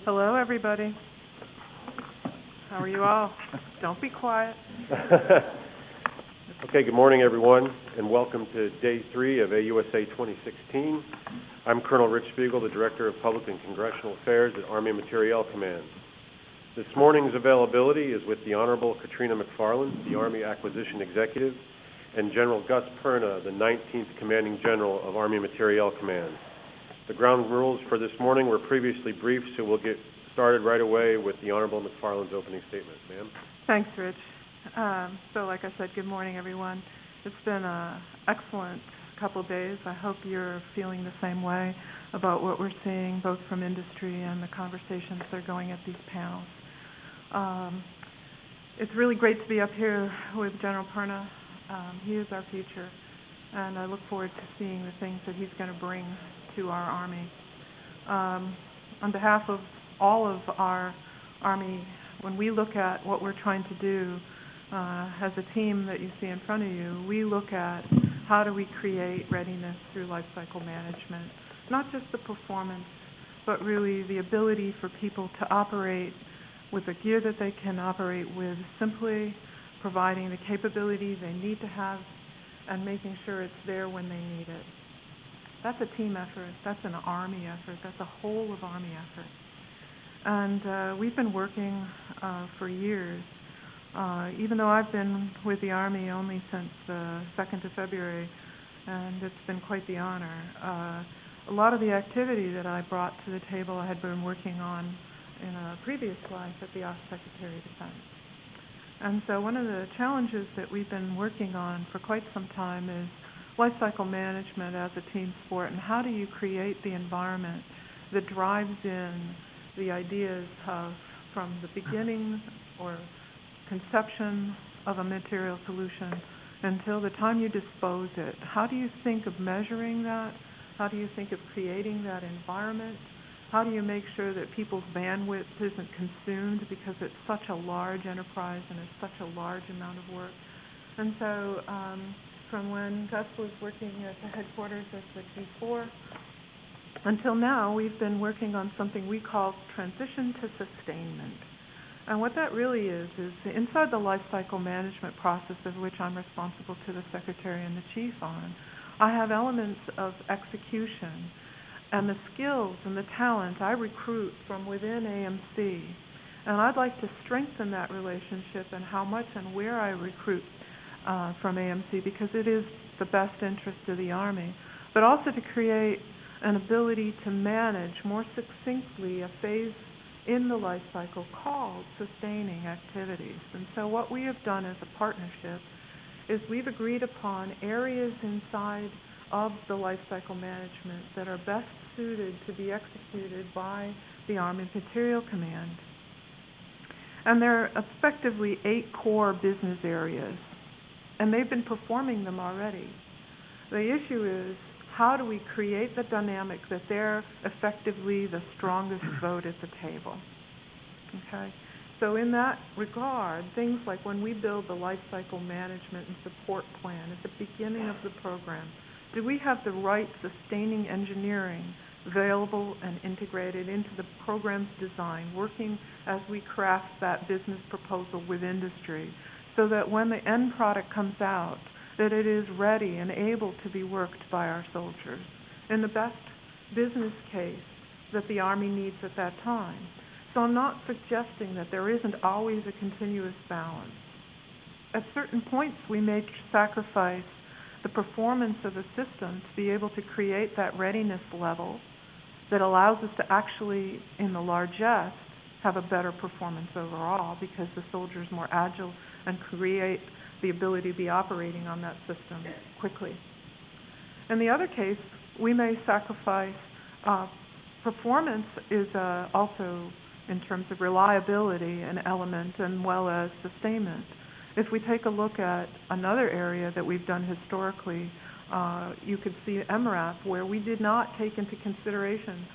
Hello, everybody. How are you all? Don't be quiet. Okay, good morning, everyone, and welcome to Day 3 of AUSA 2016. I'm Colonel Rich Spiegel, the Director of Public and Congressional Affairs at Army Materiel Command. This morning's availability is with the Honorable Katrina McFarland, the Army Acquisition Executive, and General Gus Perna, the 19th Commanding General of Army Materiel Command. The ground rules for this morning were previously briefed, so we'll get started right away with the Honorable McFarland's opening statement. Ma'am? Thanks, Rich. So like I said, good morning, everyone. It's been an excellent couple of days. I hope you're feeling the same way about what we're seeing, both from industry and the conversations that are going at these panels. It's really great to be up here with General Perna. He is our future, and I look forward to seeing the things that he's going to bring to our Army. On behalf of all of our Army, when we look at what we're trying to do as a team that you see in front of you, we look at how do we create readiness through life cycle management, not just the performance, but really the ability for people to operate with the gear that they can operate with, simply providing the capability they need to have and making sure it's there when they need it. That's a team effort. That's an Army effort. That's a whole of Army effort. And we've been working for years. Even though I've been with the Army only since the 2nd of February, and it's been quite the honor, a lot of the activity that I brought to the table I had been working on in a previous life at the AUSA Secretary of Defense. And so one of the challenges that we've been working on for quite some time is life cycle management as a team sport, and how do you create the environment that drives in the ideas of, from the beginning or conception of a material solution until the time you dispose it. How do you think of measuring that? How do you think of creating that environment? How do you make sure that people's bandwidth isn't consumed because it's such a large enterprise and it's such a large amount of work? And so from when Gus was working at the headquarters at the G4 until now, we've been working on something we call transition to sustainment. And what that really is inside the life cycle management process, of which I'm responsible to the Secretary and the Chief on, I have elements of execution and the skills and the talent I recruit from within AMC. And I'd like to strengthen that relationship and how much and where I recruit from AMC, because it is the best interest of the Army, but also to create an ability to manage more succinctly a phase in the life cycle called sustaining activities. And so what we have done as a partnership is we've agreed upon areas inside of the life cycle management that are best suited to be executed by the Army Materiel Command. And there are effectively 8 core business areas, and they've been performing them already. The issue is, how do we create the dynamic that they're effectively the strongest vote at the table? Okay? So in that regard, things like when we build the life cycle management and support plan at the beginning of the program, do we have the right sustaining engineering available and integrated into the program's design, working as we craft that business proposal with industry, so that when the end product comes out, that it is ready and able to be worked by our soldiers in the best business case that the Army needs at that time. So I'm not suggesting that there isn't always a continuous balance. At certain points, we may sacrifice the performance of a system to be able to create that readiness level that allows us to actually, in the largesse, have a better performance overall, because the soldier is more agile and create the ability to be operating on that system quickly. In the other case, we may sacrifice performance is also, in terms of reliability, an element, as well as sustainment. If we take a look at another area that we've done historically, you could see MRAP, where we did not take into consideration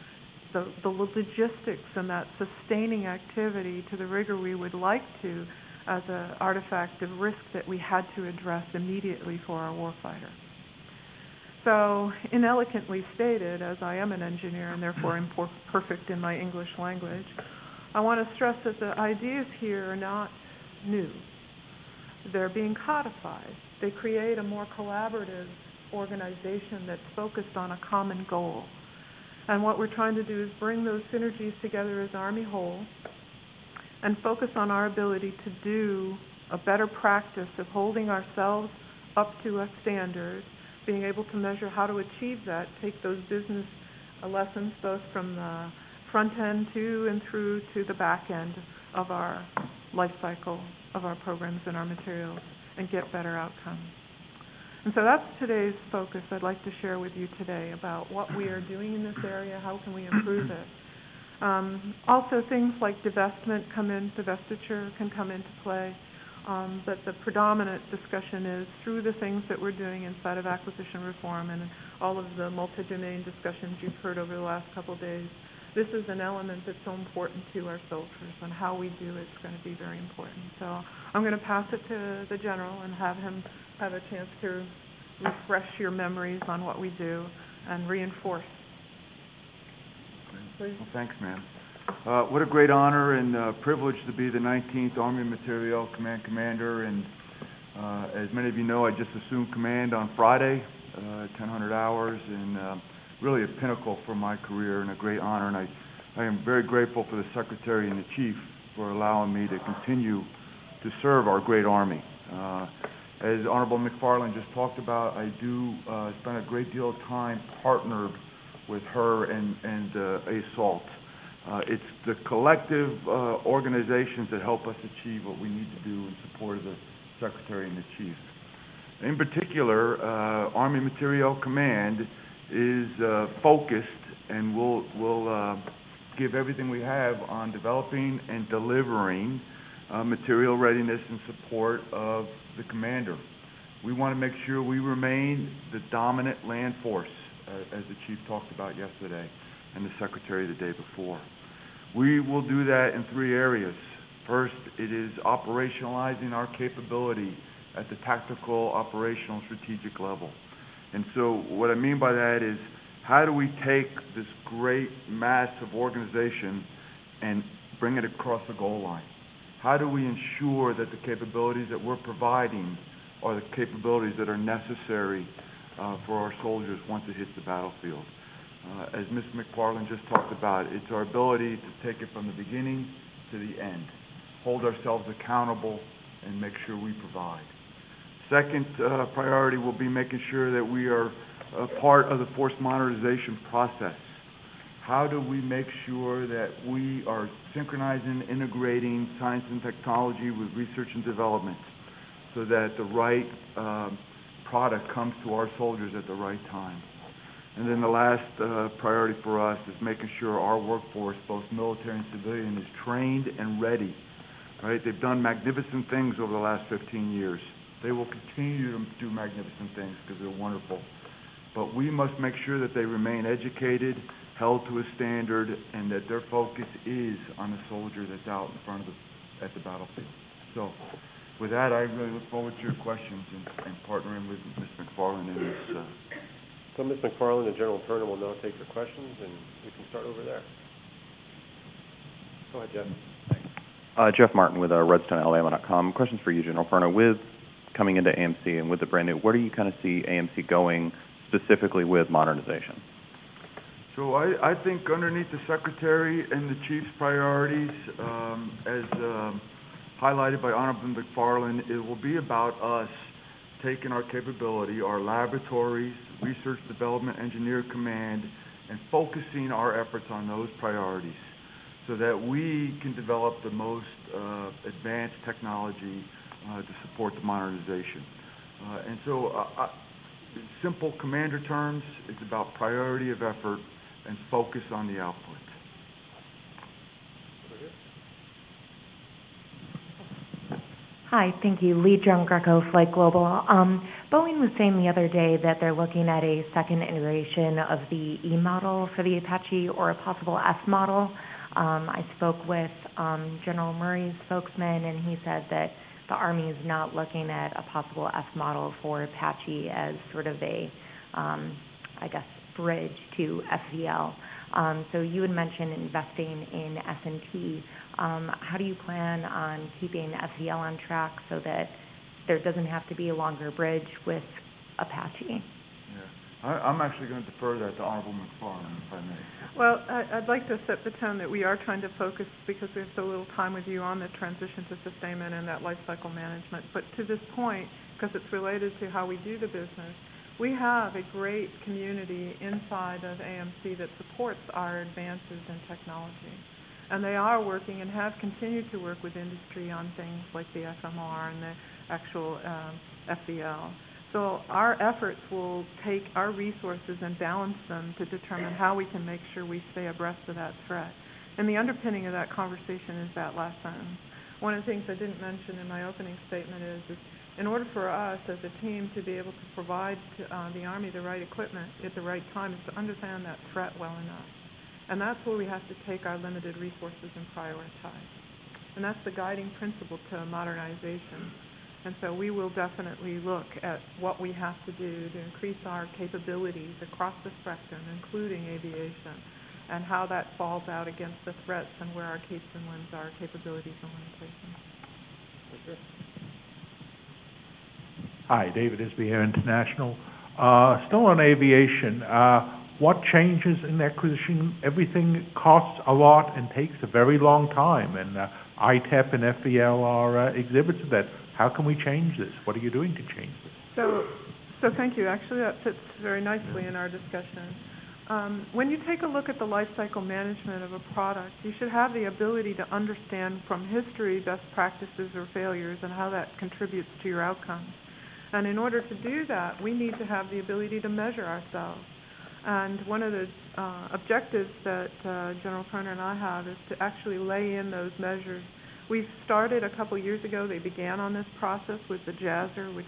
the logistics and that sustaining activity to the rigor we would like to, as an artifact of risk that we had to address immediately for our warfighter. So, inelegantly stated, as I am an engineer and therefore imperfect in my English language, I want to stress that the ideas here are not new. They're being codified. They create a more collaborative organization that's focused on a common goal. And what we're trying to do is bring those synergies together as Army whole and focus on our ability to do a better practice of holding ourselves up to a standard, being able to measure how to achieve that, take those business lessons both from the front end to and through to the back end of our life cycle of our programs and our materials, and get better outcomes. And so that's today's focus I'd like to share with you today about what we are doing in this area, how can we improve it. Also things like divestiture can come into play, but the predominant discussion is through the things that we're doing inside of acquisition reform and all of the multi-domain discussions you've heard over the last couple of days. This is an element that's so important to our soldiers, and how we do it's going to be very important. So I'm going to pass it to the General and have him have a chance to refresh your memories on what we do and reinforce. Please. Well, thanks, ma'am. What a great honor and privilege to be the 19th Army Materiel Command Commander, and as many of you know, I just assumed command on Friday, 1,000 hours, and really a pinnacle for my career and a great honor, and I am very grateful for the Secretary and the Chief for allowing me to continue to serve our great Army. As Honorable McFarland just talked about, I do spend a great deal of time partnered with her and AUSA. It's the collective organizations that help us achieve what we need to do in support of the Secretary and the Chief. In particular, Army Materiel Command is focused and will give everything we have on developing and delivering material readiness and support of the commander. We want to make sure we remain the dominant land force, as the Chief talked about yesterday and the Secretary the day before. We will do that in 3 areas. First, it is operationalizing our capability at the tactical, operational, strategic level. And so what I mean by that is, how do we take this great massive organization and bring it across the goal line? How do we ensure that the capabilities that we're providing are the capabilities that are necessary for our soldiers once it hits the battlefield? As Ms. McFarland just talked about, it's our ability to take it from the beginning to the end, hold ourselves accountable, and make sure we provide. Second priority will be making sure that we are a part of the force modernization process. How do we make sure that we are synchronizing, integrating science and technology with research and development so that the right product comes to our soldiers at the right time? And then the last priority for us is making sure our workforce, both military and civilian, is trained and ready. Right? They've done magnificent things over the last 15 years. They will continue to do magnificent things because they're wonderful. But we must make sure that they remain educated, held to a standard, and that their focus is on the soldier that's out in front of at the battlefield. So with that, I really look forward to your questions and partnering with Ms. McFarland in this. So Ms. McFarland and General Perna will now take your questions, and we can start over there. Go ahead, Jeff. Thanks. Jeff Martin with RedstoneAlabama.com. Questions for you, General Perna. With coming into AMC and with the brand new, where do you kind of see AMC going specifically with modernization? So I think underneath the Secretary and the Chief's priorities, as highlighted by Honorable McFarland, it will be about us taking our capability, our laboratories, research, development, engineer command, and focusing our efforts on those priorities so that we can develop the most advanced technology to support the modernization. And so, in simple commander terms, it's about priority of effort and focus on the output. Hi, thank you. Lee Jung Greco, Flight Global. Boeing was saying the other day that they're looking at a second iteration of the E model for the Apache or a possible F model. I spoke with General Murray's spokesman, and he said that the Army is not looking at a possible F model for Apache as sort of a I guess, bridge to FVL. So you had mentioned investing in S&T. How do you plan on keeping FVL on track so that there doesn't have to be a longer bridge with Apache? Yeah. I'm actually going to defer that to Honorable McFarland, if I may. Well, I'd like to set the tone that we are trying to focus, because we have so little time with you, on the transition to sustainment and that life cycle management. But to this point, because it's related to how we do the business, we have a great community inside of AMC that supports our advances in technology. And they are working and have continued to work with industry on things like the FMR and the actual FVL. So our efforts will take our resources and balance them to determine how we can make sure we stay abreast of that threat. And the underpinning of that conversation is that last sentence. One of the things I didn't mention in my opening statement is in order for us as a team to be able to provide to, the Army the right equipment at the right time is to understand that threat well enough. And that's where we have to take our limited resources and prioritize. And that's the guiding principle to modernization. And so we will definitely look at what we have to do to increase our capabilities across the spectrum, including aviation, and how that falls out against the threats and where our capes and limbs are, capabilities and limitations. Okay. Hi, David Isby, Air International. Still on aviation, what changes in acquisition? Everything costs a lot and takes a very long time, and ITEP and FVL are exhibits of that. How can we change this? What are you doing to change this? So thank you. Actually, that fits very nicely in our discussion. When you take a look at the life cycle management of a product, you should have the ability to understand from history best practices or failures and how that contributes to your outcomes. And in order to do that, we need to have the ability to measure ourselves. And one of the objectives that General Perna and I have is to actually lay in those measures. We started a couple years ago. They began on this process with the JASR, which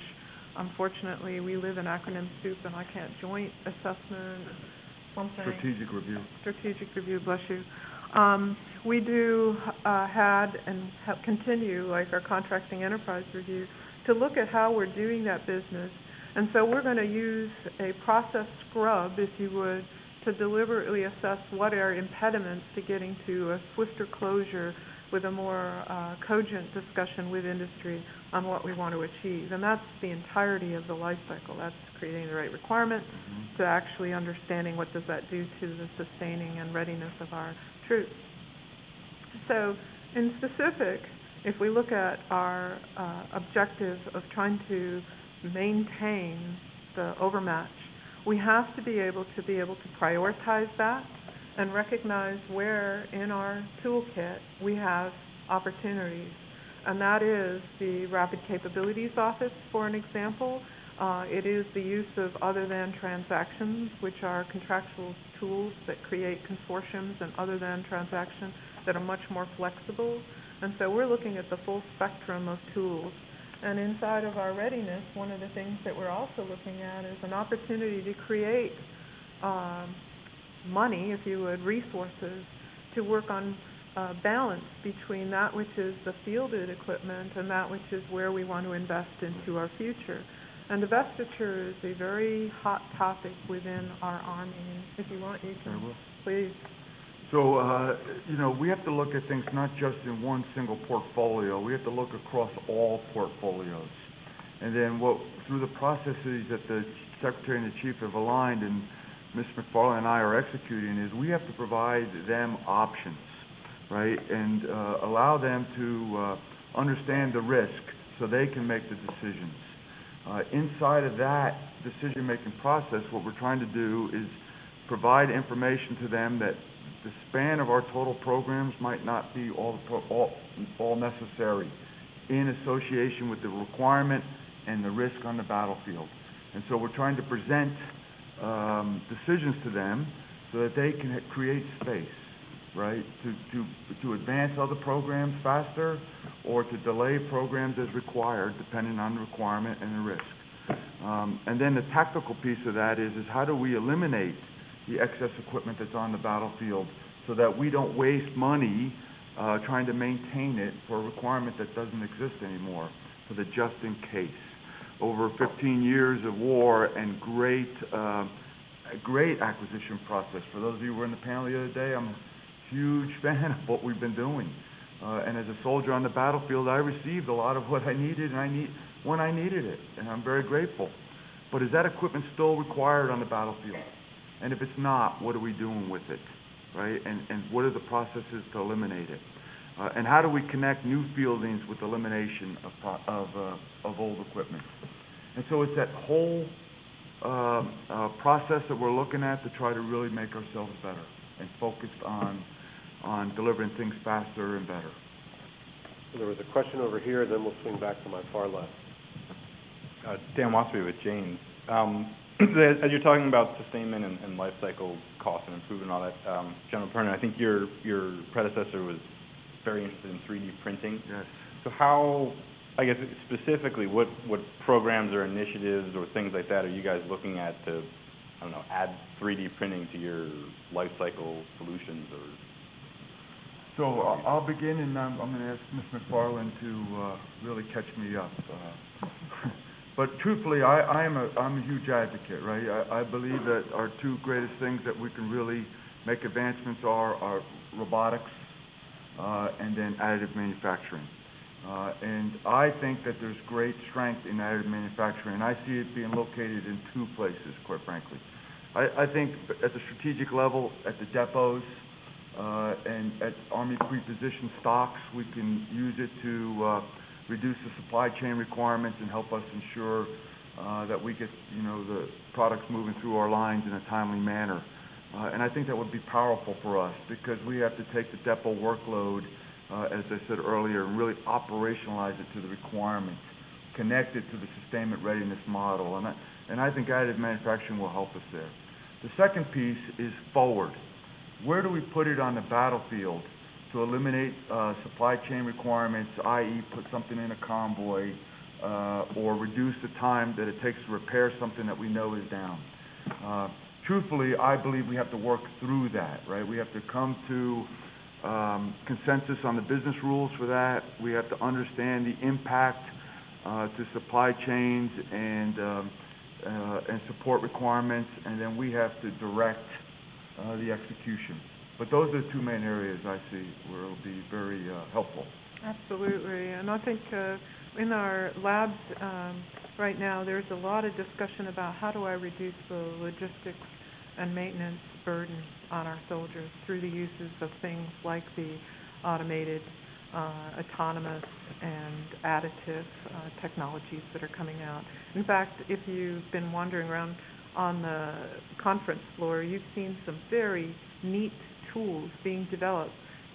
unfortunately we live in acronym soup and I can't. Joint assessment, something. Strategic review. Strategic review, bless you. We do had and continue, like our contracting enterprise review, to look at how we're doing that business. And so we're going to use a process scrub, if you would, to deliberately assess what are impediments to getting to a swifter closure with a more cogent discussion with industry on what we want to achieve. And that's the entirety of the life cycle. That's creating the right requirements to actually understanding what does that do to the sustaining and readiness of our troops. So in specific, if we look at our objective of trying to maintain the overmatch, we have to be able to prioritize that and recognize where in our toolkit we have opportunities. And that is the Rapid Capabilities Office, for an example. It is the use of other than transactions, which are contractual tools that create consortiums and other than transactions that are much more flexible. And so we're looking at the full spectrum of tools. And inside of our readiness, one of the things that we're also looking at is an opportunity to create money, if you would, resources, to work on balance between that which is the fielded equipment and that which is where we want to invest into our future. And divestiture is a very hot topic within our Army. If you want, you can, please. So, we have to look at things not just in one single portfolio. We have to look across all portfolios. And then through the processes that the Secretary and the Chief have aligned and Ms. McFarland and I are executing is we have to provide them options, right? And allow them to understand the risk so they can make the decisions. Inside of that decision-making process, what we're trying to do is provide information to them that the span of our total programs might not be all necessary in association with the requirement and the risk on the battlefield. And so we're trying to present decisions to them so that they can create space, right, to advance other programs faster or to delay programs as required depending on the requirement and the risk. And then the tactical piece of that is how do we eliminate the excess equipment that's on the battlefield so that we don't waste money trying to maintain it for a requirement that doesn't exist anymore, for the just in case. over 15 years of war and a great acquisition process. For those of you who were in the panel the other day, I'm a huge fan of what we've been doing. And as a soldier on the battlefield, I received a lot of what I needed when I needed it, and I'm very grateful. But is that equipment still required on the battlefield? And if it's not, what are we doing with it, right? And what are the processes to eliminate it? And how do we connect new fieldings with elimination of old equipment? And so it's that whole process that we're looking at to try to really make ourselves better and focused on delivering things faster and better. There was a question over here, then we'll swing back to my far left. Dan Wasby with James. As you're talking about sustainment and life cycle cost and improvement and all that, General Perna, I think your predecessor was very interested in 3D printing. Yes. So how, I guess specifically, what programs or initiatives or things like that are you guys looking at to, I don't know, add 3D printing to your life cycle solutions? Or so I'll begin, and I'm going to ask Ms. McFarland to really catch me up. But truthfully, I'm a huge advocate, right? I believe that our two greatest things that we can really make advancements are robotics and then additive manufacturing. And I think that there's great strength in additive manufacturing, and I see it being located in two places, quite frankly. I think at the strategic level, at the depots, and at Army pre-positioned stocks, we can use it to reduce the supply chain requirements and help us ensure that we get, the products moving through our lines in a timely manner. And I think that would be powerful for us because we have to take the depot workload, as I said earlier, and really operationalize it to the requirements, connect it to the sustainment readiness model. And I think additive manufacturing will help us there. The second piece is forward. Where do we put it on the battlefield to eliminate supply chain requirements, i.e. put something in a convoy, or reduce the time that it takes to repair something that we know is down? Truthfully, I believe we have to work through that, right? We have to come to consensus on the business rules for that. We have to understand the impact to supply chains and support requirements, and then we have to direct the execution. But those are the two main areas I see where it will be very helpful. Absolutely, and I think in our labs right now, there's a lot of discussion about how do I reduce the logistics and maintenance burden on our soldiers through the uses of things like the automated, autonomous, and additive technologies that are coming out. In fact, if you've been wandering around on the conference floor, you've seen some very neat tools being developed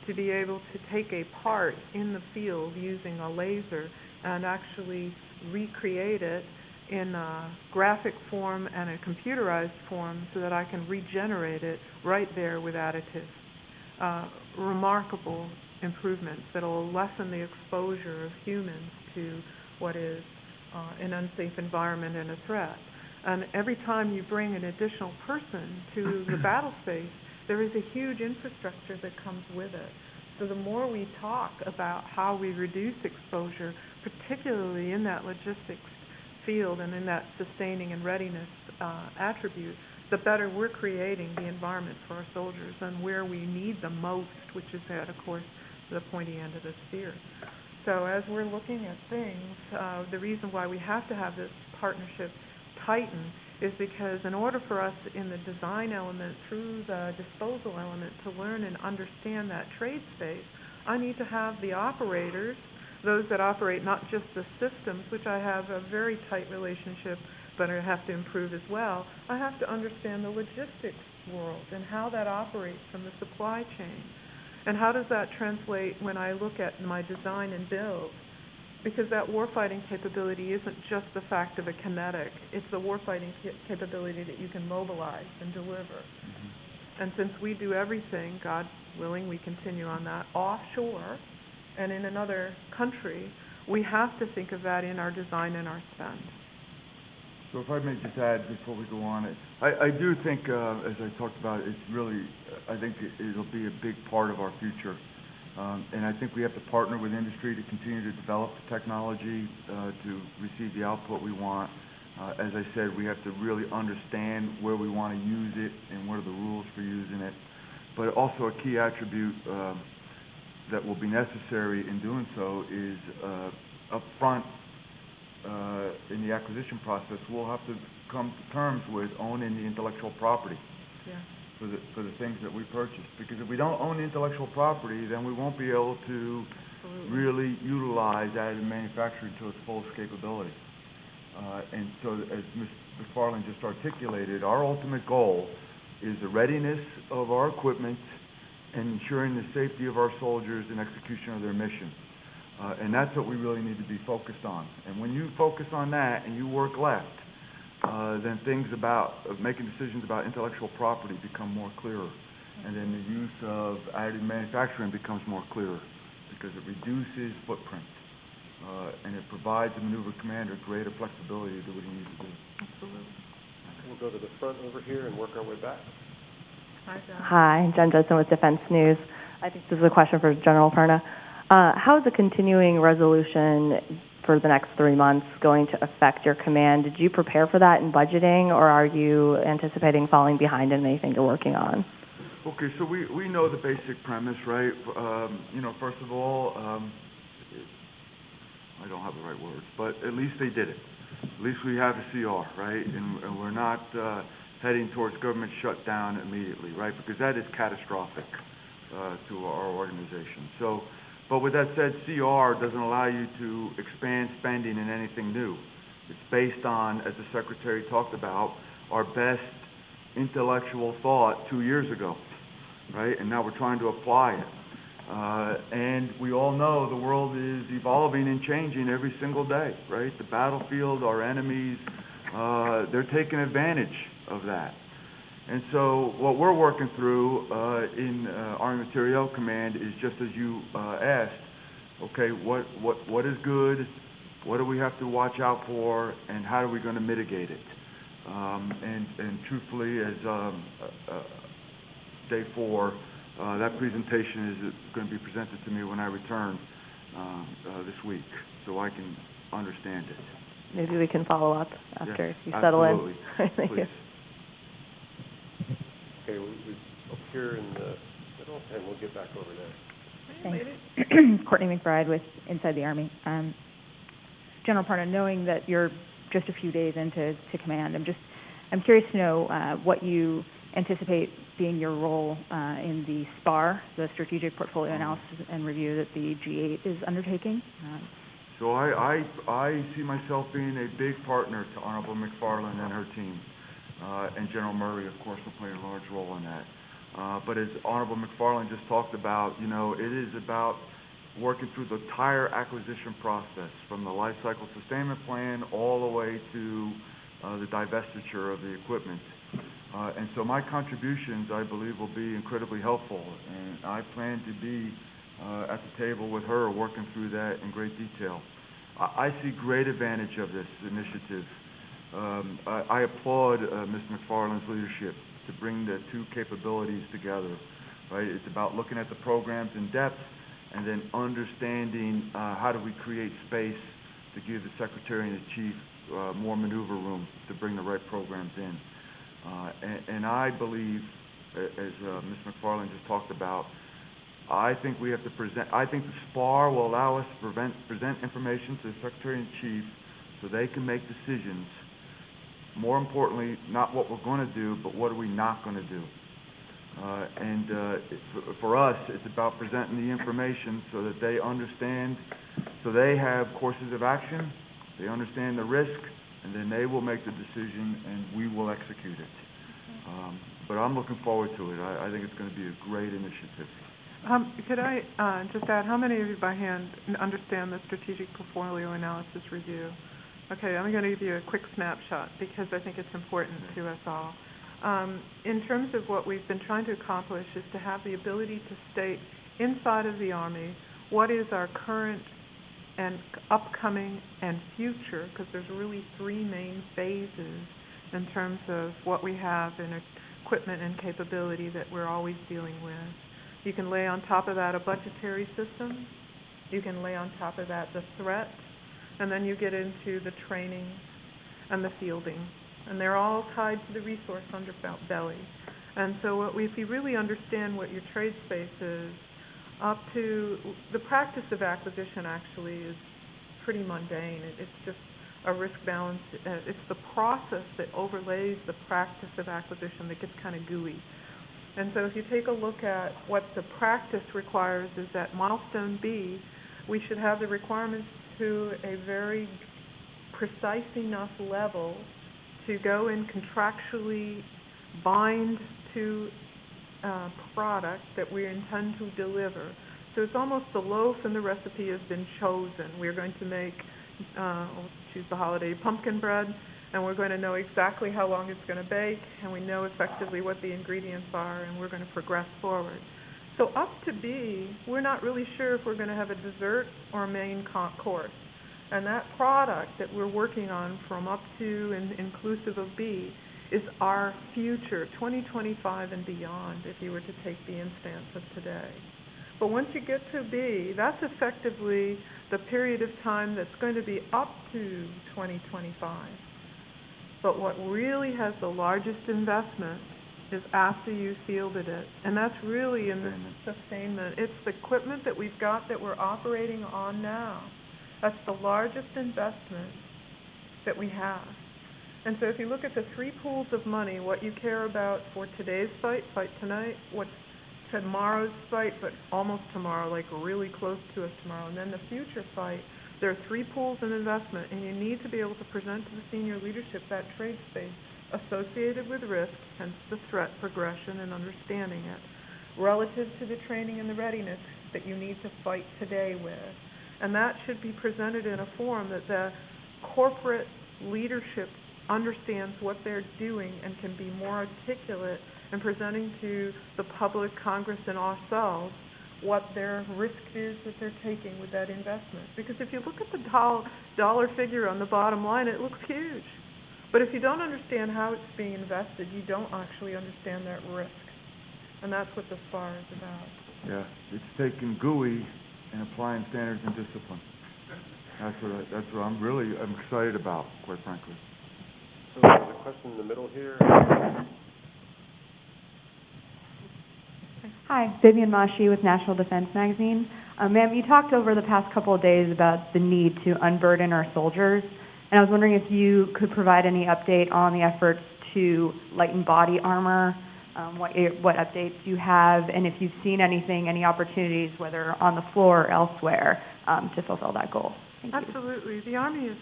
to be able to take a part in the field using a laser and actually recreate it in a graphic form and a computerized form so that I can regenerate it right there with additives. Remarkable improvements that will lessen the exposure of humans to what is an unsafe environment and a threat. And every time you bring an additional person to the battle space, there is a huge infrastructure that comes with it. So the more we talk about how we reduce exposure, particularly in that logistics field and in that sustaining and readiness attribute, the better we're creating the environment for our soldiers and where we need them most, which is at, of course, the pointy end of the spear. So as we're looking at things, the reason why we have to have this partnership tighten is because in order for us in the design element through the disposal element to learn and understand that trade space, I need to have the operators, those that operate not just the systems, which I have a very tight relationship, but I have to improve as well. I have to understand the logistics world and how that operates from the supply chain. And how does that translate when I look at my design and build? Because that warfighting capability isn't just the fact of a kinetic, it's the warfighting capability that you can mobilize and deliver. Mm-hmm. And since we do everything, God willing, we continue on that, offshore and in another country, we have to think of that in our design and our spend. So if I may just add before we go on, I do think, as I talked about, it's really, I think it'll be a big part of our future. And I think we have to partner with industry to continue to develop the technology to receive the output we want. As I said, we have to really understand where we want to use it and what are the rules for using it. But also a key attribute that will be necessary in doing so is up front in the acquisition process, we'll have to come to terms with owning the intellectual property for the things that we purchase. Because if we don't own the intellectual property, then we won't be able to really utilize additive manufacturing to its fullest capability. And so, as Ms. McFarland just articulated, our ultimate goal is the readiness of our equipment and ensuring the safety of our soldiers in execution of their mission. And that's what we really need to be focused on. And when you focus on that and you work left, then things about making decisions about intellectual property become more clearer. And then the use of additive manufacturing becomes more clearer because it reduces footprint. And it provides the maneuver commander greater flexibility to do what he needs to do. Absolutely. We'll go to the front over here and work our way back. Hi, Jen. Hi, Jen Judson with Defense News. I think this is a question for General Perna. How is the continuing resolution for the next 3 months going to affect your command? Did you prepare for that in budgeting, or are you anticipating falling behind in anything you're working on? Okay, so we know the basic premise, right? First of all, I don't have the right words, but at least they did it. At least we have a CR, right? And we're not heading towards government shutdown immediately, right? Because that is catastrophic to our organization. So, but with that said, CR doesn't allow you to expand spending in anything new. It's based on, as the Secretary talked about, our best intellectual thought 2 years ago, right? And now we're trying to apply it. And we all know the world is evolving and changing every single day, right? The battlefield, our enemies, they're taking advantage of that. And so what we're working through in Army Materiel Command is just as you asked, okay, what is good, what do we have to watch out for, and how are we going to mitigate it? And truthfully, as day 4, that presentation is going to be presented to me when I return this week, so I can understand it. Maybe we can follow up after you settle absolutely. in. Thank Please. you. Okay, we're up here in the middle, and we'll get back over there. Thanks. Courtney McBride with Inside the Army. General Perna, knowing that you're just a few days into command, I'm curious to know what you anticipate being your role in the SPAR, the Strategic Portfolio Analysis and Review that the G8 is undertaking. So I see myself being a big partner to Honorable McFarland and her team. And General Murray, of course, will play a large role in that. But as Honorable McFarland just talked about, it is about working through the entire acquisition process, from the life cycle sustainment plan all the way to the divestiture of the equipment. And so my contributions, I believe, will be incredibly helpful. And I plan to be at the table with her working through that in great detail. I see great advantage of this initiative. I applaud Ms. McFarland's leadership to bring the two capabilities together, right? It's about looking at the programs in depth and then understanding how do we create space to give the Secretary and the Chief more maneuver room to bring the right programs in. And I believe, as Ms. McFarland just talked about, I think we have to present, I think the SPAR will allow us to present information to the Secretary and Chief so they can make decisions. More importantly, not what we're going to do, but what are we not going to do. For us, it's about presenting the information so that they understand, so they have courses of action, they understand the risk, and then they will make the decision and we will execute it. But I'm looking forward to it. I think it's going to be a great initiative. Could I just add, how many of you by hand understand the Strategic Portfolio Analysis Review? Okay, I'm going to give you a quick snapshot because I think it's important to us all. In terms of what we've been trying to accomplish is to have the ability to state inside of the Army what is our current and upcoming and future, because there's really 3 main phases in terms of what we have in equipment and capability that we're always dealing with. You can lay on top of that a budgetary system. You can lay on top of that the threat, and then you get into the training and the fielding. And they're all tied to the resource underbelly. And so if you really understand what your trade space is, up to the practice of acquisition actually is pretty mundane. It's just a risk balance. It's the process that overlays the practice of acquisition that gets kind of gooey. And so if you take a look at what the practice requires is that milestone B, we should have the requirements to a very precise enough level to go and contractually bind to a product that we intend to deliver. So it's almost the loaf and the recipe has been chosen. We're going to make, we'll choose the holiday pumpkin bread, and we're going to know exactly how long it's going to bake, and we know effectively what the ingredients are, and we're going to progress forward. So up to B, we're not really sure if we're going to have a dessert or a main course. And that product that we're working on from up to and inclusive of B is our future, 2025 and beyond, if you were to take the instance of today. But once you get to B, that's effectively the period of time that's going to be up to 2025. But what really has the largest investment is after you fielded it. And that's really in the sustainment. It's the equipment that we've got that we're operating on now. That's the largest investment that we have. And so if you look at the three pools of money, what you care about for today's fight tonight, what's tomorrow's fight, but almost tomorrow, like really close to us tomorrow, and then the future fight, there are three pools of investment, and you need to be able to present to the senior leadership that trade space associated with risk, hence the threat progression and understanding it, relative to the training and the readiness that you need to fight today with. And that should be presented in a form that the corporate leadership understands what they're doing and can be more articulate in presenting to the public, Congress, and ourselves what their risk is that they're taking with that investment. Because if you look at the dollar figure on the bottom line, it looks huge. But if you don't understand how it's being invested, you don't actually understand that risk. And that's what the SPAR is about. Yeah, it's taking GUI and applying standards and discipline. That's what I'm excited about, quite frankly. So there's a question in the middle here. Hi, Vivian Mashi with National Defense Magazine. Ma'am, you talked over the past couple of days about the need to unburden our soldiers, and I was wondering if you could provide any update on the efforts to lighten body armor, what updates you have, and if you've seen anything, any opportunities, whether on the floor or elsewhere, to fulfill that goal. Thank you. Absolutely. The Army is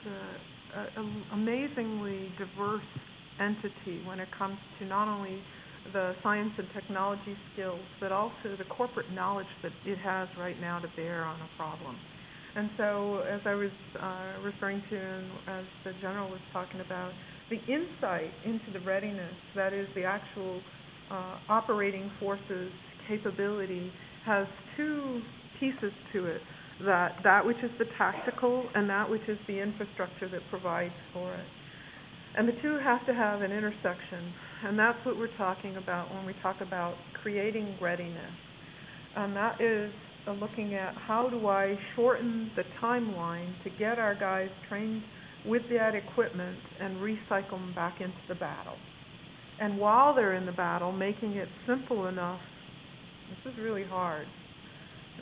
an amazingly diverse entity when it comes to not only the science and technology skills, but also the corporate knowledge that it has right now to bear on a problem. And so, as I was referring to, and as the General was talking about, the insight into the readiness, that is the actual operating forces capability, has two pieces to it, that which is the tactical and that which is the infrastructure that provides for it. And the two have to have an intersection, and that's what we're talking about when we talk about creating readiness. And that is looking at how do I shorten the timeline to get our guys trained with that equipment and recycle them back into the battle. And while they're in the battle, making it simple enough, this is really hard,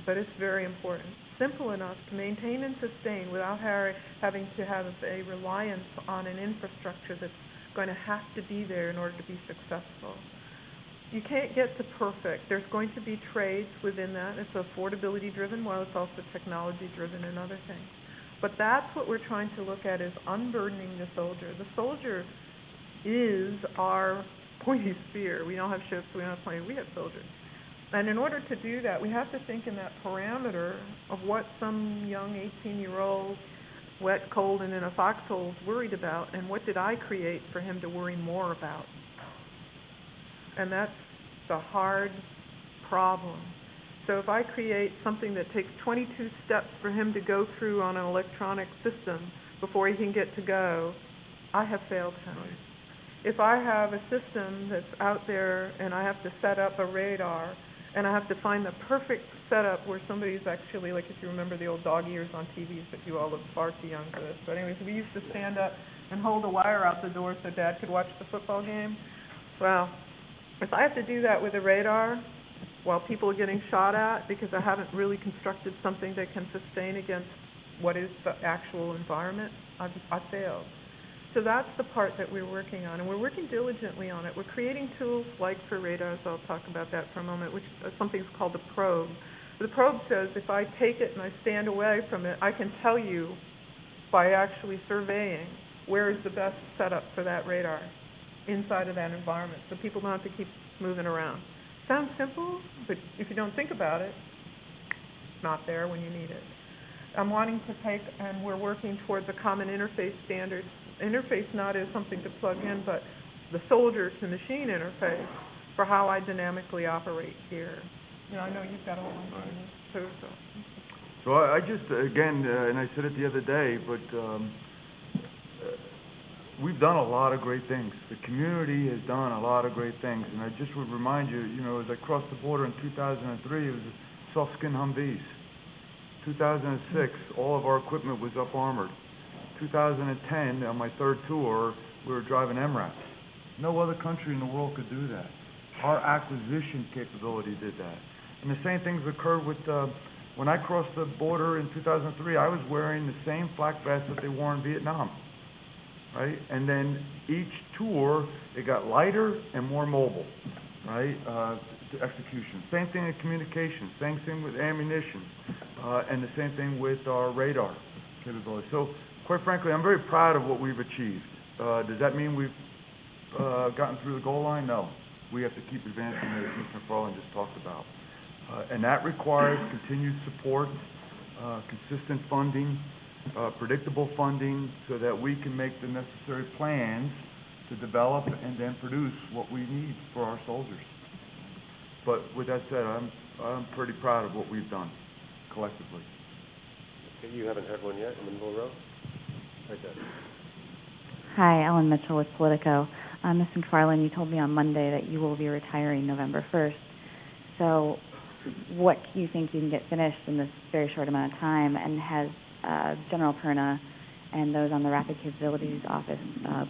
but it's very important, simple enough to maintain and sustain without having to have a reliance on an infrastructure that's going to have to be there in order to be successful. You can't get to perfect. There's going to be trades within that. It's affordability driven, while it's also technology driven and other things. But that's what we're trying to look at, is unburdening the soldier. The soldier is our pointy spear. We don't have ships, we don't have planes, we have soldiers. And in order to do that, we have to think in that parameter of what some young 18-year-old, wet, cold, and in a foxhole is worried about, and what did I create for him to worry more about? And that's the hard problem. So if I create something that takes 22 steps for him to go through on an electronic system before he can get to go, I have failed him. Right. If I have a system that's out there and I have to set up a radar, And I have to find the perfect setup where somebody's actually, like if you remember the old dog ears on TVs, but you all look far too young for this. But anyways, we used to stand up and hold a wire out the door so Dad could watch the football game. Well, if I have to do that with a radar while people are getting shot at because I haven't really constructed something that can sustain against what is the actual environment, I failed. So that's the part that we're working on, and we're working diligently on it. We're creating tools like for radars, I'll talk about that for a moment, which is something's called the probe. The probe says if I take it and I stand away from it, I can tell you by actually surveying where is the best setup for that radar inside of that environment, so people don't have to keep moving around. Sounds simple, but if you don't think about it, it's not there when you need it. I'm wanting to take, and we're working towards a common interface standard. Interface not as something to plug in, but the soldier to machine interface for how I dynamically operate here. You know, I know you've got a whole bunch of this too, so. So I just, again, and I said it the other day, but we've done a lot of great things. The community has done a lot of great things, and I just would remind you, you know, as I crossed the border in 2003, it was soft-skin Humvees. 2006, all of our equipment was up-armored. 2010, on my third tour, we were driving MRAPs. No other country in the world could do that. Our acquisition capability did that. And the same things occurred with, when I crossed the border in 2003, I was wearing the same flak vest that they wore in Vietnam, right? And then each tour, it got lighter and more mobile, right? To execution. Same thing in communication, same thing with ammunition, and the same thing with our radar capability. So, quite frankly, I'm very proud of what we've achieved. Does that mean we've gotten through the goal line? No. We have to keep advancing as Ms. McFarland just talked about. And that requires continued support, consistent funding, predictable funding, so that we can make the necessary plans to develop and then produce what we need for our soldiers. But with that said, I'm pretty proud of what we've done collectively. Okay, you haven't had one yet in the middle row? Right there. Hi, Ellen Mitchell with Politico. Ms. McFarland, you told me on Monday that you will be retiring November 1st. So what do you think you can get finished in this very short amount of time? And has General Perna and those on the Rapid Capabilities Office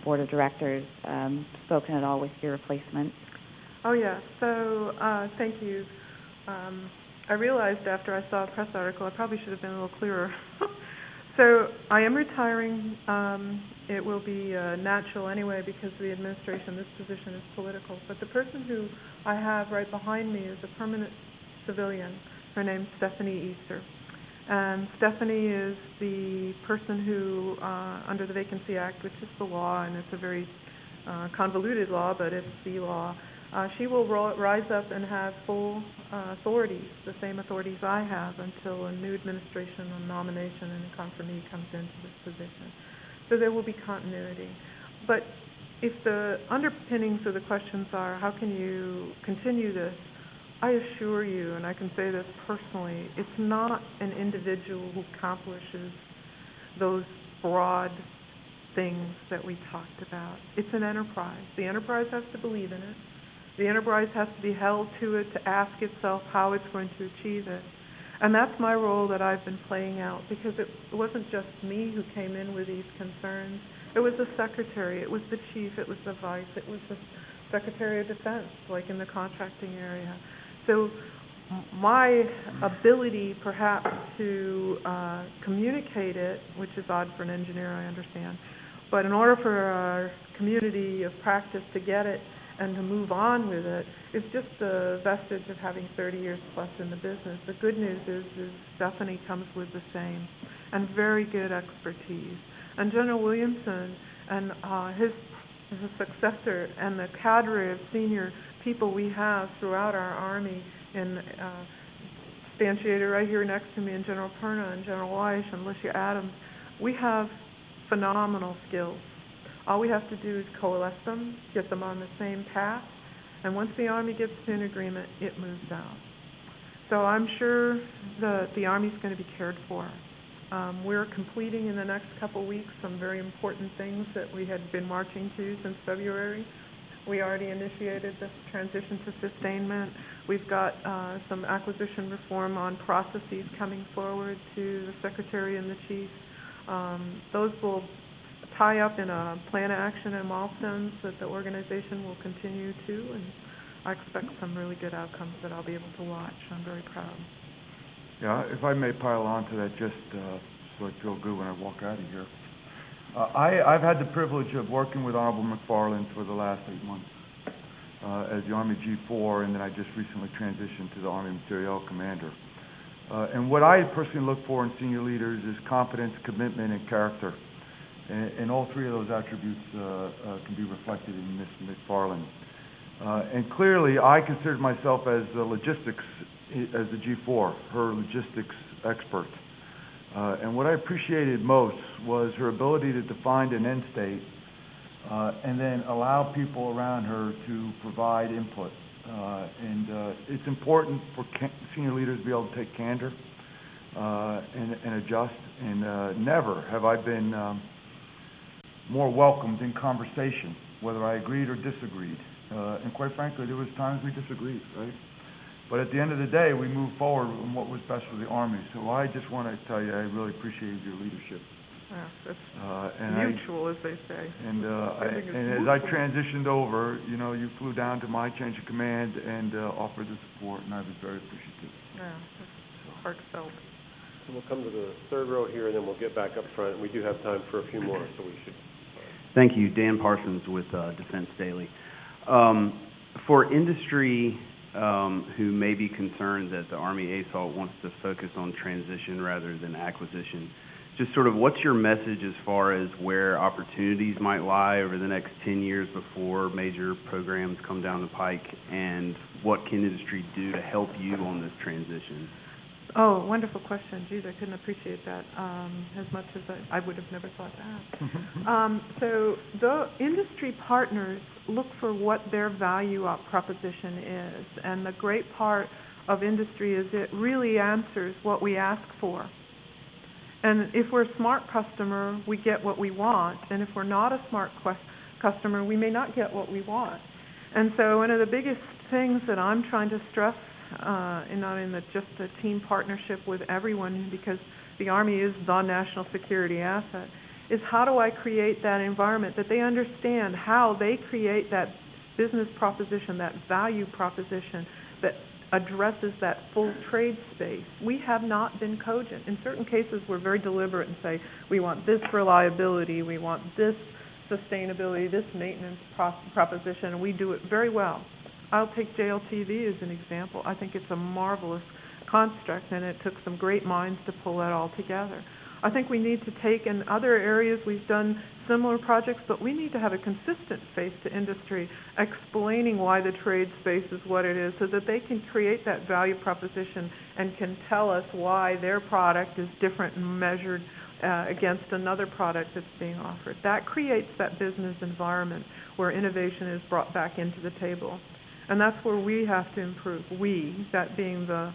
Board of Directors spoken at all with your replacement? Oh, yeah. So, thank you. I realized after I saw a press article, I probably should have been a little clearer. So, I am retiring. It will be natural anyway because the administration, this position is political. But the person who I have right behind me is a permanent civilian. Her name's Stephanie Easter. And Stephanie is the person who, under the Vacancy Act, which is the law, and it's a very convoluted law, but it's the law, she will rise up and have full authorities, the same authorities I have, until a new administration on nomination and a confirmee comes into this position. So there will be continuity. But if the underpinnings of the questions are, how can you continue this, I assure you, and I can say this personally, it's not an individual who accomplishes those broad things that we talked about. It's an enterprise. The enterprise has to believe in it. The enterprise has to be held to it to ask itself how it's going to achieve it. And that's my role that I've been playing out, because it wasn't just me who came in with these concerns. It was the secretary, it was the chief, it was the vice, it was the Secretary of Defense, like in the contracting area. So my ability perhaps to communicate it, which is odd for an engineer, I understand, but in order for our community of practice to get it and to move on with it, is just a vestige of having 30 years plus in the business. The good news is Stephanie comes with the same, and very good expertise. And General Williamson and his successor and the cadre of senior people we have throughout our Army, and instantiated right here next to me in General Perna and General Weiss and Alicia Adams, we have phenomenal skills. All we have to do is coalesce them, get them on the same path, and once the Army gets to an agreement, it moves out. So I'm sure that the Army's going to be cared for. We're completing in the next couple weeks some very important things that we had been marching to since February. We already initiated the transition to sustainment. We've got some acquisition reform on processes coming forward to the Secretary and the Chief. Those will tie up in a plan of action and milestones that the organization will continue to, and I expect some really good outcomes that I'll be able to watch. I'm very proud. Yeah, if I may pile on to that, just so I feel good when I walk out of here. I've had the privilege of working with Honorable McFarland for the last 8 months as the Army G4, and then I just recently transitioned to the Army Materiel Commander. And what I personally look for in senior leaders is competence, commitment, and character. And all three of those attributes can be reflected in Ms. McFarland. And clearly, I considered myself as the logistics, as the G4, her logistics expert. And what I appreciated most was her ability to define an end state and then allow people around her to provide input. And it's important for senior leaders to be able to take candor and adjust. And never have I been more welcomed in conversation, whether I agreed or disagreed. And quite frankly, there was times we disagreed, right? But at the end of the day, we moved forward on what was best for the Army. So I just want to tell you, I really appreciated your leadership. Yeah, that's mutual, as they say. And as I transitioned over, you know, you flew down to my change of command and offered the support, and I was very appreciative. Yeah, that's heartfelt. So we'll come to the third row here, and then we'll get back up front. We do have time for a few more, so we should. Thank you. Dan Parsons with Defense Daily. For industry who may be concerned that the Army ASALT wants to focus on transition rather than acquisition, just sort of what's your message as far as where opportunities might lie over the next 10 years before major programs come down the pike, and what can industry do to help you on this transition? Oh, wonderful question. Geez, I couldn't appreciate that as much as I would have never thought that. So the industry partners look for what their value proposition is, and the great part of industry is it really answers what we ask for. And if we're a smart customer, we get what we want, and if we're not a smart customer, we may not get what we want. And so one of the biggest things that I'm trying to stress just a team partnership with everyone, because the Army is the national security asset, is how do I create that environment that they understand how they create that business proposition, that value proposition that addresses that full trade space. We have not been cogent. In certain cases, we're very deliberate and say, we want this reliability, we want this sustainability, this maintenance proposition, and we do it very well. I'll take JLTV as an example. I think it's a marvelous construct, and it took some great minds to pull that all together. I think we need to take in other areas, we've done similar projects, but we need to have a consistent face to industry explaining why the trade space is what it is so that they can create that value proposition and can tell us why their product is different and measured against another product that's being offered. That creates that business environment where innovation is brought back into the table. And that's where we have to improve. We, that being the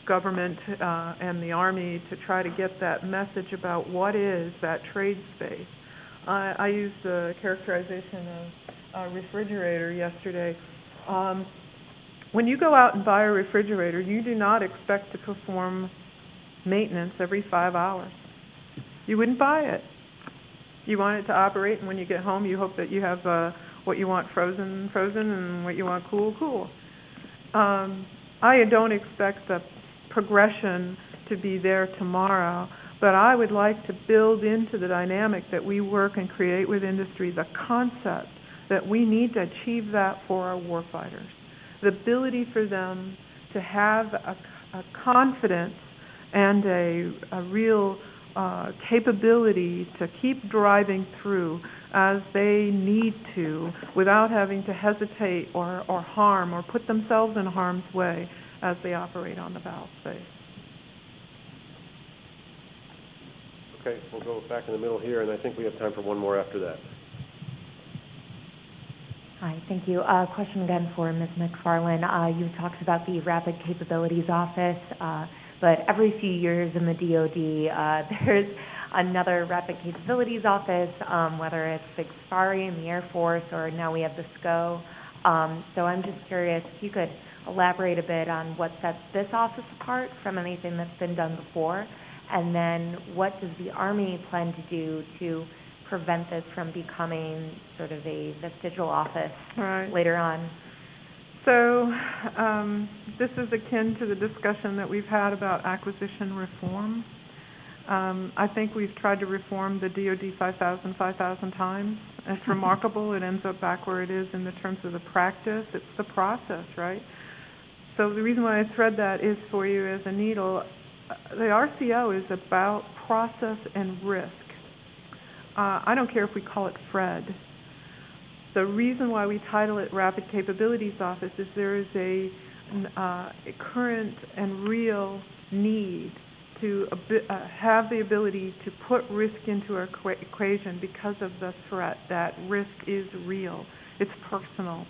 government and the Army, to try to get that message about what is that trade space. I used the characterization of a refrigerator yesterday. When you go out and buy a refrigerator, you do not expect to perform maintenance every 5 hours. You wouldn't buy it. You want it to operate, and when you get home, you hope that you have what you want frozen, and what you want cool. I don't expect the progression to be there tomorrow, but I would like to build into the dynamic that we work and create with industry the concept that we need to achieve that for our warfighters. The ability for them to have a confidence and a real capability to keep driving through as they need to without having to hesitate or harm or put themselves in harm's way as they operate on the battle space. Okay, we'll go back in the middle here, and I think we have time for one more after that. Hi, thank you. Question again for Ms. McFarland. You talked about the Rapid Capabilities Office, but every few years in the DoD, there's another Rapid Capabilities Office, whether it's Big Safari in the Air Force or now we have the SCO. So I'm just curious if you could elaborate a bit on what sets this office apart from anything that's been done before, and then what does the Army plan to do to prevent this from becoming sort of a vestigial office later on? So this is akin to the discussion that we've had about acquisition reform. I think we've tried to reform the DoD 5,000 times. It's remarkable. It ends up back where it is in the terms of the practice. It's the process, right? So the reason why I thread that is for you as a needle. The RCO is about process and risk. I don't care if we call it FRED. The reason why we title it Rapid Capabilities Office is there is a current and real need to have the ability to put risk into our equation because of the threat. That risk is real. It's personal.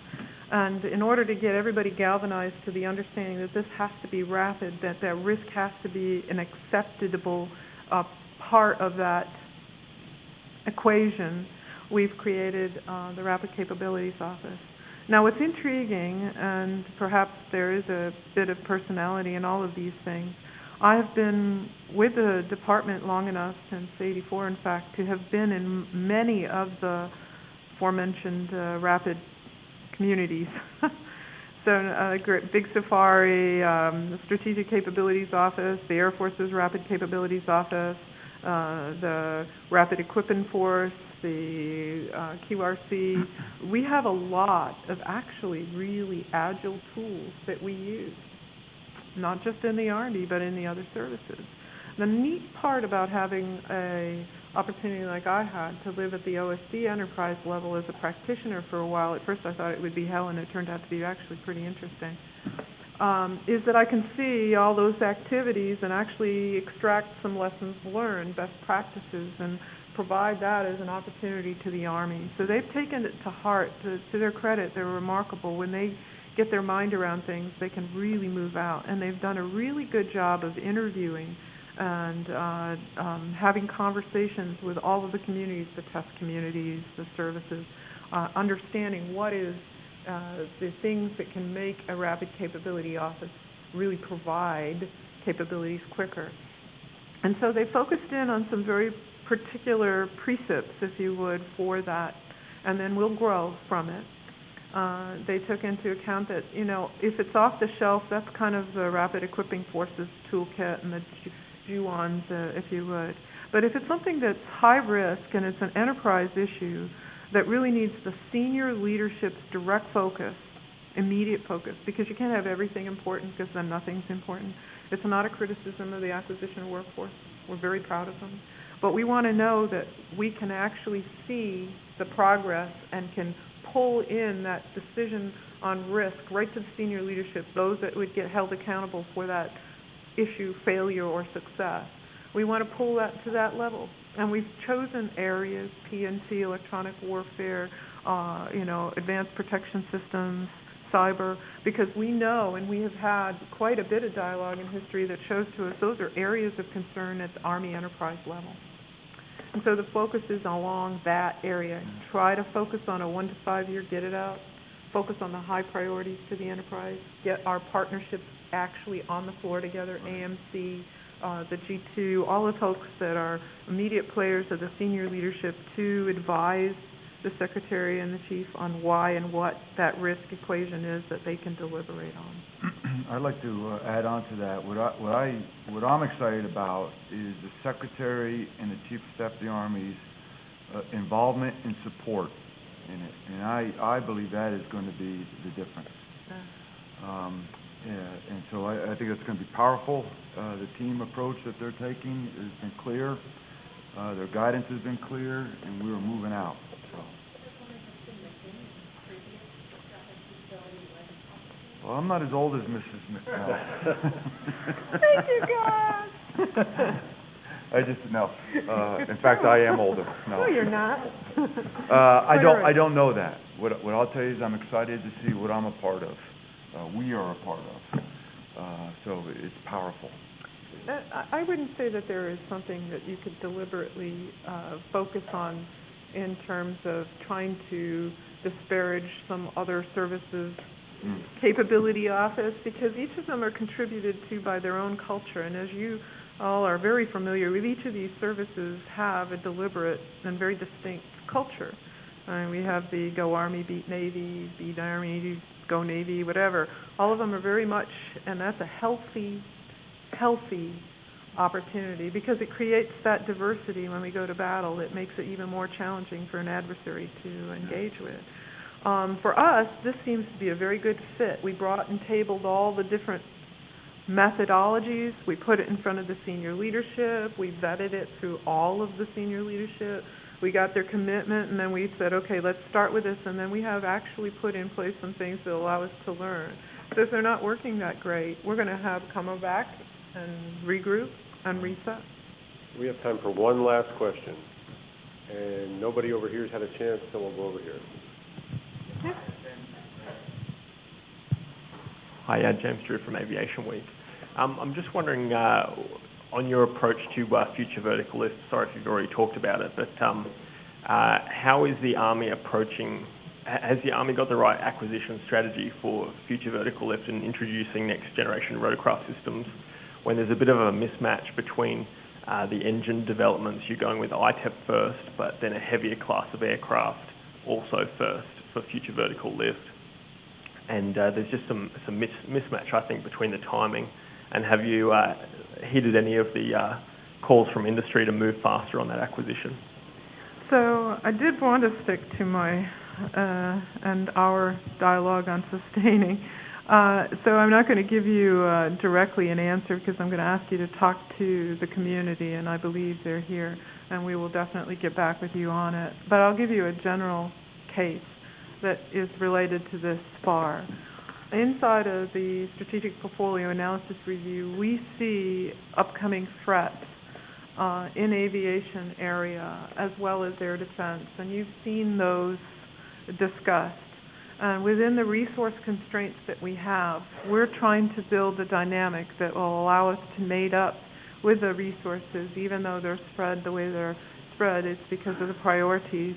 And in order to get everybody galvanized to the understanding that this has to be rapid, that risk has to be an acceptable part of that equation, we've created the Rapid Capabilities Office. Now what's intriguing, and perhaps there is a bit of personality in all of these things, I have been with the department long enough, since '84 in fact, to have been in many of the aforementioned rapid communities. So Big Safari, the Strategic Capabilities Office, the Air Force's Rapid Capabilities Office, the Rapid Equipment Force, the QRC. We have a lot of actually really agile tools that we use, not just in the Army, but in the other services. The neat part about having a opportunity like I had to live at the OSD enterprise level as a practitioner for a while, at first I thought it would be hell, and it turned out to be actually pretty interesting, is that I can see all those activities and actually extract some lessons learned, best practices, and provide that as an opportunity to the Army. So they've taken it to heart. To their credit, they're remarkable. When they get their mind around things, they can really move out. And they've done a really good job of interviewing and having conversations with all of the communities, the test communities, the services, understanding what is the things that can make a Rapid Capability Office really provide capabilities quicker. And so they focused in on some very particular precepts, if you would, for that, and then we'll grow from it. They took into account that, you know, if it's off the shelf, that's kind of the Rapid Equipping Forces toolkit and the JUONs, if you would. But if it's something that's high risk and it's an enterprise issue that really needs the senior leadership's direct focus, immediate focus, because you can't have everything important because then nothing's important. It's not a criticism of the acquisition workforce. We're very proud of them. But we want to know that we can actually see the progress and can pull in that decision on risk right to the senior leadership, those that would get held accountable for that issue, failure, or success. We want to pull that to that level. And we've chosen areas, PNT, electronic warfare, advanced protection systems, cyber, because we know, and we have had quite a bit of dialogue in history that shows to us those are areas of concern at the Army enterprise level. And so the focus is along that area. Try to focus on a 1 to 5 year get it out, focus on the high priorities to the enterprise, get our partnerships actually on the floor together, AMC, the G2, all the folks that are immediate players of the senior leadership to advise the Secretary and the Chief on why and what that risk equation is that they can deliberate on. I'd like to add on to that. What I'm excited about is the Secretary and the Chief of Staff of the Army's involvement and support in it, and I believe that is going to be the difference. And so I think that's going to be powerful. The team approach that they're taking has been clear. Their guidance has been clear, and we are moving out. So. Well, I'm not as old as Mrs. McFarland. Thank you, God. In fact, I am older. No, you're not. I don't know that. What I'll tell you is I'm excited to see what I'm a part of. We are a part of. So it's powerful. I wouldn't say that there is something that you could deliberately focus on in terms of trying to disparage some other services capability office, because each of them are contributed to by their own culture. And as you all are very familiar with, each of these services have a deliberate and very distinct culture. We have the Go Army, Beat Navy, Beat Army, Go Navy, whatever. All of them are very much, and that's a healthy opportunity, because it creates that diversity when we go to battle. It makes it even more challenging for an adversary to engage with. For us, this seems to be a very good fit. We brought and tabled all the different methodologies. We put it in front of the senior leadership. We vetted it through all of the senior leadership. We got their commitment, and then we said, okay, let's start with this, and then we have actually put in place some things that allow us to learn. So if they're not working that great, we're going to come back and regroup and reset. We have time for one last question. And nobody over here has had a chance, so we'll go over here. Yeah. Hi, James Drew from Aviation Week. I'm just wondering, on your approach to future vertical lift, sorry if you've already talked about it, but how is the Army approaching, has the Army got the right acquisition strategy for future vertical lift and introducing next generation rotorcraft systems when there's a bit of a mismatch between the engine developments, you're going with ITEP first, but then a heavier class of aircraft also first for future vertical lift? And there's just some mismatch, I think, between the timing. And have you heeded any of the calls from industry to move faster on that acquisition? So I did want to stick to my and our dialogue on sustaining. So I'm not going to give you directly an answer, because I'm going to ask you to talk to the community, and I believe they're here, and we will definitely get back with you on it. But I'll give you a general case that is related to this SPAR. Inside of the Strategic Portfolio Analysis Review, we see upcoming threats in aviation area as well as air defense, and you've seen those discussed. Within the resource constraints that we have, we're trying to build a dynamic that will allow us to mate up with the resources, even though they're spread the way they're spread. It's because of the priorities,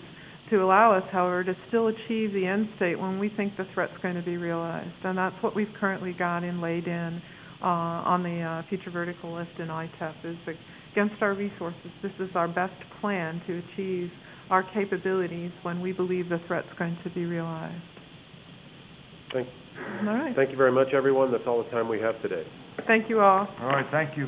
to allow us, however, to still achieve the end state when we think the threat's going to be realized. And that's what we've currently got laid in on the future vertical lift in ITEP, is against our resources. This is our best plan to achieve our capabilities when we believe the threat's going to be realized. All right. Thank you very much, everyone. That's all the time we have today. Thank you all. All right, thank you.